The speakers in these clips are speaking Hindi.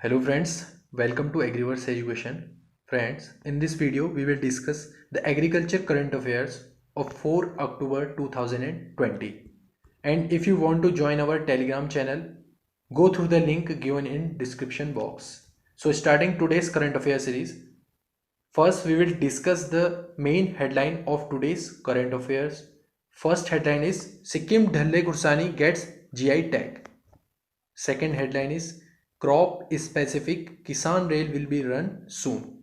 Hello friends, welcome to Agriverse Education. Friends, in this video we will discuss the agriculture current affairs of 4 October 2020. And if you want to join our Telegram channel, go through the link given in description box. So starting today's current affairs series, first we will discuss the main headline of today's current affairs. First headline is Sikkim Dhalle Gursani gets GI tag. Second headline is Crop specific Kisan Rail will be run soon.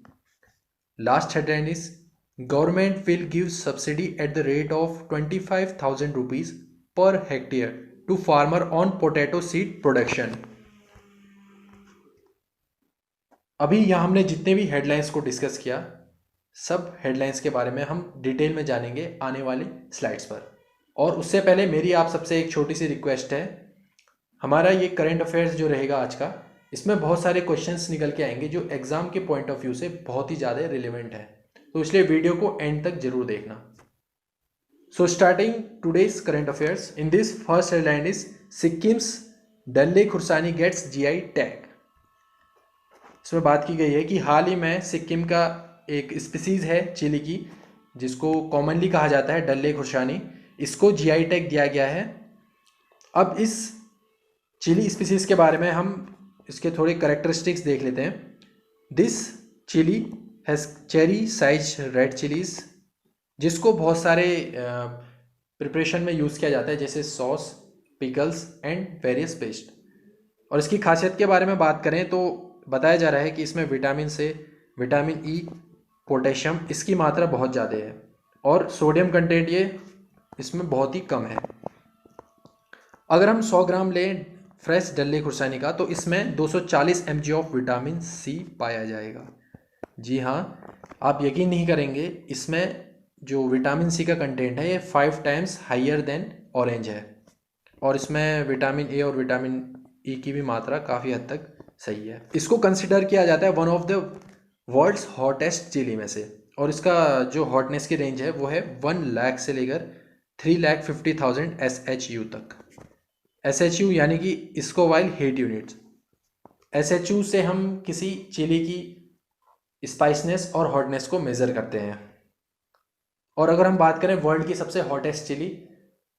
Last headline is Government will give subsidy at the rate of 25,000 rupees per hectare to farmer on potato seed production. अभी यहाँ हमने जितने भी हेडलाइंस को डिस्कस किया, सब हेडलाइंस के बारे में हम डिटेल में जानेंगे आने वाली स्लाइड्स पर। और उससे पहले मेरी आप सबसे एक छोटी सी रिक्वेस्ट है, हमारा ये करंट अफेयर्स जो रहेगा आज का, इसमें बहुत सारे क्वेश्चंस निकल के आएंगे जो एग्जाम के पॉइंट ऑफ व्यू से बहुत ही ज़्यादा रिलेवेंट है, तो इसलिए वीडियो को एंड तक जरूर देखना। So starting today's current affairs, in this first headline is Sikkim's डल्ले खुरसानी गेट्स जीआई टैग। इसमें बात की गई है कि हाल ही में सिक्किम का एक स्पीसीज है चिली की, जिसको कॉमनली कहा जाता है डल्ले खुरसानी, इसको जीआई टैग दिया गया है। अब इस चिली स्पीसीज के बारे में हम इसके थोड़े करेक्टरिस्टिक्स देख लेते हैं। This chilli has cherry size red chillies, जिसको बहुत सारे प्रिपरेशन में यूज़ किया जाता है, जैसे sauce, pickles and various paste. और इसकी खासियत के बारे में बात करें तो बताया जा रहा है कि इसमें विटामिन से, विटामिन ई, पोटेशियम, इसकी मात्रा बहुत ज़्यादा है और सोडियम कंटेंट ये इसमें बहुत ही कम है। अगर हम 100 ग्राम लें फ्रेश डल्ले खुरसानी का, तो इसमें 240 mg ऑफ विटामिन सी पाया जाएगा। जी हाँ, आप यकीन नहीं करेंगे, इसमें जो विटामिन सी का कंटेंट है ये 5 टाइम्स हाइयर देन ऑरेंज है, और इसमें विटामिन ए और विटामिन ई की भी मात्रा काफ़ी हद तक सही है। इसको कंसिडर किया जाता है one of the world's hottest chilli में से, और इसका जो हॉटनेस की रेंज है वो है 1 लाख से लेकर 3,50,000 SHU तक। SHU यानी कि स्कोवाइल हीट यूनिट्स। SHU से हम किसी चिली की स्पाइसनेस और हॉटनेस को मेज़र करते हैं। और अगर हम बात करें वर्ल्ड की सबसे हॉटेस्ट चिली,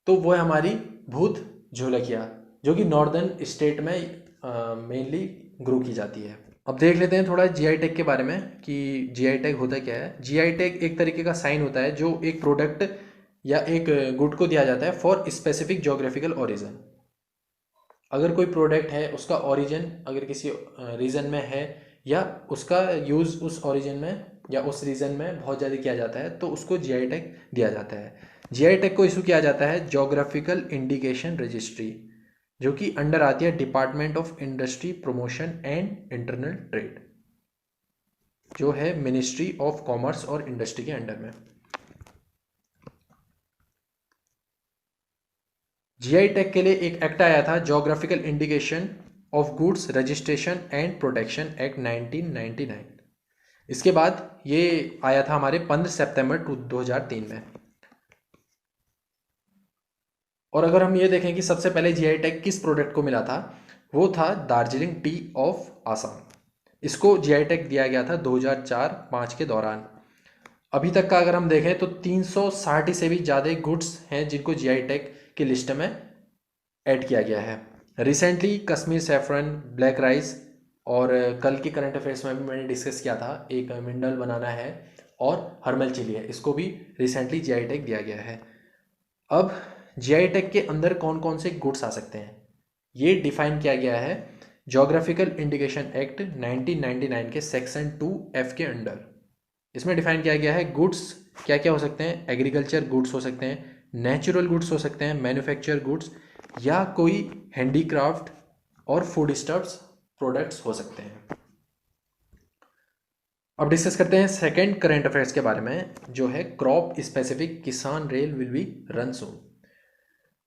तो वो है हमारी भूत झोलकिया, जो कि नॉर्दर्न स्टेट में मेनली ग्रो की जाती है। अब देख लेते हैं थोड़ा जीआई टैग के बारे में कि जीआई टैग होता क्या है। जीआई टैग एक तरीके का साइन होता है जो एक प्रोडक्ट या एक गुड को दिया जाता है फॉर स्पेसिफिक जोग्राफिकल ओरिजिन। अगर कोई प्रोडक्ट है, उसका ओरिजिन अगर किसी रीजन में है, या उसका यूज़ उस ओरिजिन में या उस रीजन में बहुत ज़्यादा किया जाता है, तो उसको जीआई टैग दिया जाता है। जीआई टैग को इशू किया जाता है जोग्राफिकल इंडिकेशन रजिस्ट्री, जो कि अंडर आती है department of industry promotion and internal trade, जो है मिनिस्ट्री ऑफ कॉमर्स और इंडस्ट्री के अंडर में। जीआई टैग के लिए एक एक्ट आया था, geographical indication of goods registration and protection act 1999। इसके बाद ये आया था हमारे 15 सितंबर 2003 में। और अगर हम ये देखें कि सबसे पहले जीआई टैग किस प्रोडक्ट को मिला था, वो था दार्जिलिंग टी ऑफ आसाम। इसको जीआई टैग दिया गया था 2004-05 के दौरान। अभी तक का अगर हम देखें तो 360 से भी ज़्यादा गुड्स हैं जिनको जीआई टैग की लिस्ट में ऐड किया गया है। Recently Kashmir saffron, black rice, और कल के करंट अफेयर्स में भी मैंने डिस्कस किया था, एक मिंडल बनाना है और हर्मल चिली है, इसको भी रिसेंटली जीआई टैग दिया गया है। अब जीआई टैग के अंदर कौन कौन से गुड्स आ सकते हैं, ये डिफाइन किया गया है जोग्राफिकल इंडिकेशन एक्ट 1999 के सेक्शन 2F के अंडर। इसमें डिफाइन किया गया है गुड्स क्या क्या हो सकते हैं। एग्रीकल्चर गुड्स हो सकते हैं, नेचुरल गुड्स हो सकते हैं, मैन्युफैक्चर गुड्स, या कोई हैंडीक्राफ्ट और फूड स्टफ्स प्रोडक्ट्स हो सकते हैं। अब डिस्कस करते हैं सेकंड करंट अफेयर्स के बारे में, जो है क्रॉप स्पेसिफिक किसान रेल विल बी रन सून।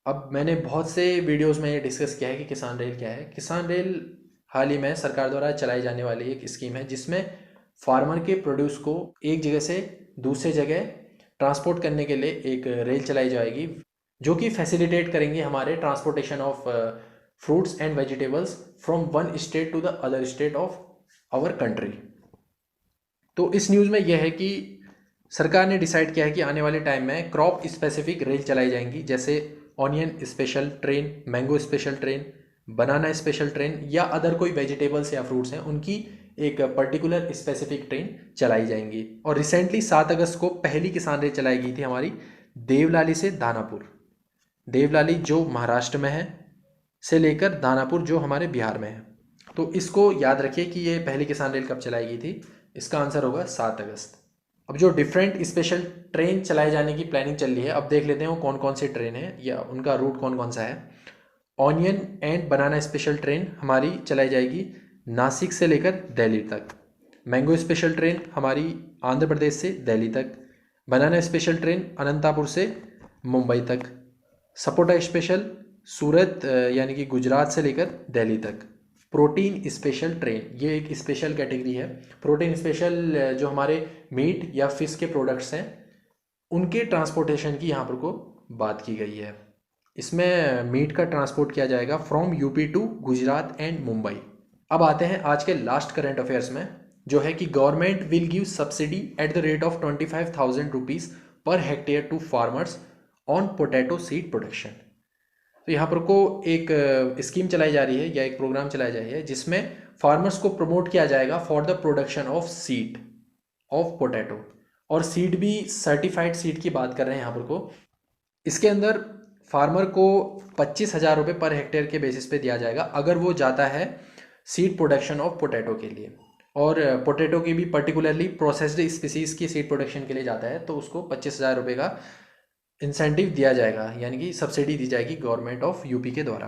अब मैंने बहुत से वीडियोस में ये डिस्कस किया है कि किसान रेल क्या है। किसान रेल हाल ही में सरकार द्वारा चलाई जाने वाली एक स्कीम है, जिसमें फार्मर के प्रोड्यूस को एक जगह से दूसरे जगह ट्रांसपोर्ट करने के लिए एक रेल चलाई जाएगी, जो कि फैसिलिटेट करेंगे हमारे transportation of fruits and vegetables from one state to the other state of our country। तो इस न्यूज़ में यह है कि सरकार ने डिसाइड किया है कि आने वाले टाइम में क्रॉप स्पेसिफिक रेल चलाई जाएंगी, जैसे onion special train, mango special train, banana special train या अदर कोई वेजिटेबल्स या फ्रूट्स हैं उनकी एक पर्टिकुलर स्पेसिफिक ट्रेन चलाई जाएंगी। और रिसेंटली 7 अगस्त को पहली किसान रेल चलाई गई थी हमारी देवलाली से दानापुर। देवलाली जो महाराष्ट्र में है से लेकर दानापुर जो हमारे बिहार में है। तो इसको याद रखिए कि ये पहली किसान रेल कब चलाई गई थी। इसका आंसर होगा 7 अगस्त। अब जो डिफरेंट स्पेशल ट्रेन चलाए जाने की प्लानिंग चल रही है, अब देख लेते हैं वो कौन कौन सी ट्रेन है या उनका रूट कौन कौन सा है। Onion and banana special train हमारी चलाई जाएगी नासिक से लेकर दिल्ली तक। मैंगो स्पेशल ट्रेन हमारी आंध्र प्रदेश से दिल्ली तक। बनाना स्पेशल ट्रेन अनंतापुर से मुंबई तक। सपोटा स्पेशल सूरत यानी कि गुजरात से लेकर दिल्ली तक। प्रोटीन स्पेशल ट्रेन ये एक स्पेशल कैटेगरी है। प्रोटीन स्पेशल जो हमारे मीट या फिश के प्रोडक्ट्स हैं उनके ट्रांसपोर्टेशन की यहाँ पर को बात की गई है। इसमें मीट का ट्रांसपोर्ट किया जाएगा from UP to Gujarat and Mumbai. अब आते हैं आज के लास्ट करंट अफेयर्स में, जो है कि government will give subsidy at the rate of 25,000 rupees per hectare to farmers on potato seed production. तो यहाँ पर को एक स्कीम चलाई जा रही है या एक प्रोग्राम चलाया जा रही है जिसमें फार्मर्स को प्रमोट किया जाएगा for the production of seed of potato. और सीड भी सर्टिफाइड सीड की बात कर रहे हैं यहाँ पर को। इसके अंदर फार्मर को 25,000 रुपये पर हेक्टेयर के बेसिस पे दिया जाएगा अगर वो जाता है सीड प्रोडक्शन ऑफ पोटैटो के लिए। और पोटैटो की भी पर्टिकुलरली प्रोसेस्ड स्पीसीज़ की सीड प्रोडक्शन के लिए जाता है तो उसको 25,000 रुपये का इंसेंटिव दिया जाएगा, यानी कि सब्सिडी दी जाएगी गवर्नमेंट ऑफ यूपी के द्वारा।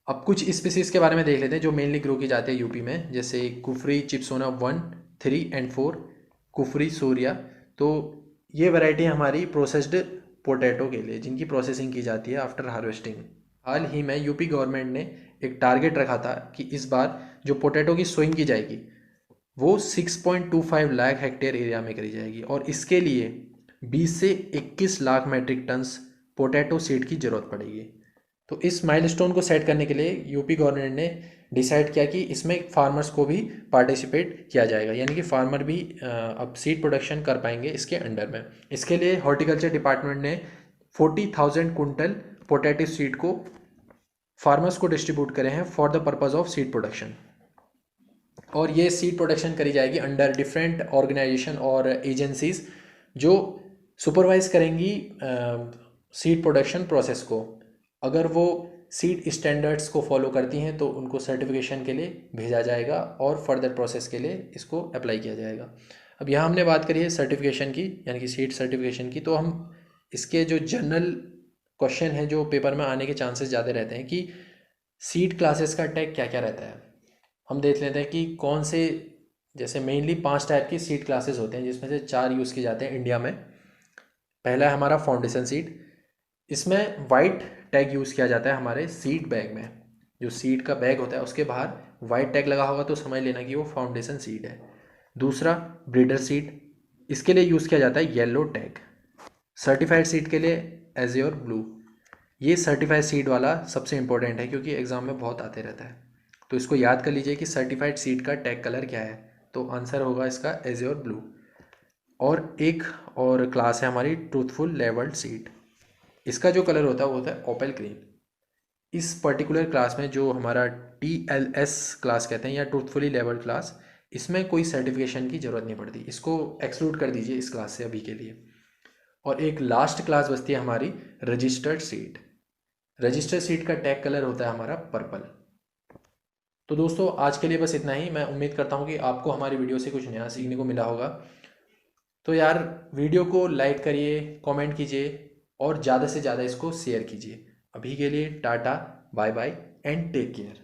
अब कुछ स्पीसीज़ के बारे में देख लेते हैं जो मेनली ग्रो की जाती है यूपी में, जैसे कुफरी चिप्सोना 1, 3 एंड 4, कुफरी सूर्या। तो ये वैरायटी हमारी प्रोसेस्ड पोटैटो के लिए जिनकी प्रोसेसिंग की जाती है आफ्टर हार्वेस्टिंग। हाल ही में यूपी गवर्नमेंट ने एक टारगेट रखा था कि इस बार जो पोटैटो की सोइंग की जाएगी वो 6.25 लाख हेक्टेयर एरिया में करी जाएगी और इसके लिए 20 से 21 lakh metric tons potato seed की ज़रूरत पड़ेगी। तो इस माइलस्टोन को सेट करने के लिए यूपी गवर्नमेंट ने डिसाइड किया कि इसमें फार्मर्स को भी पार्टिसिपेट किया जाएगा, यानी कि फार्मर भी अब सीड प्रोडक्शन कर पाएंगे इसके अंडर में। इसके लिए हॉर्टिकल्चर डिपार्टमेंट ने 40,000 कुंटल पोटैटो सीड को फार्मर्स को डिस्ट्रीब्यूट करे हैं for the purpose of seed production. और ये सीड प्रोडक्शन करी जाएगी अंडर डिफरेंट ऑर्गेनाइजेशन और एजेंसीज जो सुपरवाइज करेंगी सीड प्रोडक्शन प्रोसेस को। अगर वो सीड स्टैंडर्ड्स को फॉलो करती हैं तो उनको सर्टिफिकेशन के लिए भेजा जाएगा और फर्दर प्रोसेस के लिए इसको अप्लाई किया जाएगा। अब यहाँ हमने बात करी है सर्टिफिकेशन की, यानी कि सीड सर्टिफिकेशन की। तो हम इसके जो जनरल क्वेश्चन है जो पेपर में आने के चांसेस ज़्यादा रहते हैं कि सीड क्लासेस का टैग क्या क्या रहता है। हम देख लेते हैं कि कौन से, जैसे मेनली 5 टाइप की सीड क्लासेस होते हैं जिसमें से 4 यूज़ किए जाते हैं इंडिया में। पहला है हमारा फाउंडेशन सीड। इसमें वाइट टैग यूज़ किया जाता है हमारे सीड बैग में। जो सीड का बैग होता है उसके बाहर वाइट टैग लगा होगा तो समझ लेना कि वो फाउंडेशन सीड है। दूसरा ब्रीडर सीड, इसके लिए यूज़ किया जाता है येलो टैग। सर्टिफाइड सीड के लिए एज़्योर ब्लू। ये सर्टिफाइड सीड वाला सबसे इंपॉर्टेंट है क्योंकि एग्ज़ाम में बहुत आते रहता है। तो इसको याद कर लीजिए कि सर्टिफाइड सीड का टैग कलर क्या है, तो आंसर होगा इसका एज़्योर ब्लू। और एक और क्लास है हमारी ट्रूथफुल लेबल्ड सीड। इसका जो कलर होता है वो होता है ओपेल ग्रीन। इस पर्टिकुलर क्लास में जो हमारा TLS क्लास कहते हैं या ट्रूथफुली लेबल्ड क्लास, इसमें कोई सर्टिफिकेशन की ज़रूरत नहीं पड़ती, इसको एक्सक्लूड कर दीजिए इस क्लास से अभी के लिए। और एक लास्ट क्लास बचती है हमारी रजिस्टर्ड सीड। रजिस्टर्ड सीड का टैग कलर होता है हमारा पर्पल। तो दोस्तों आज के लिए बस इतना ही। मैं उम्मीद करता हूँ कि आपको हमारी वीडियो से कुछ नया सीखने को मिला होगा। तो यार वीडियो को लाइक करिए, कमेंट कीजिए और ज़्यादा से ज़्यादा इसको शेयर कीजिए। अभी के लिए tata, bye bye and take care.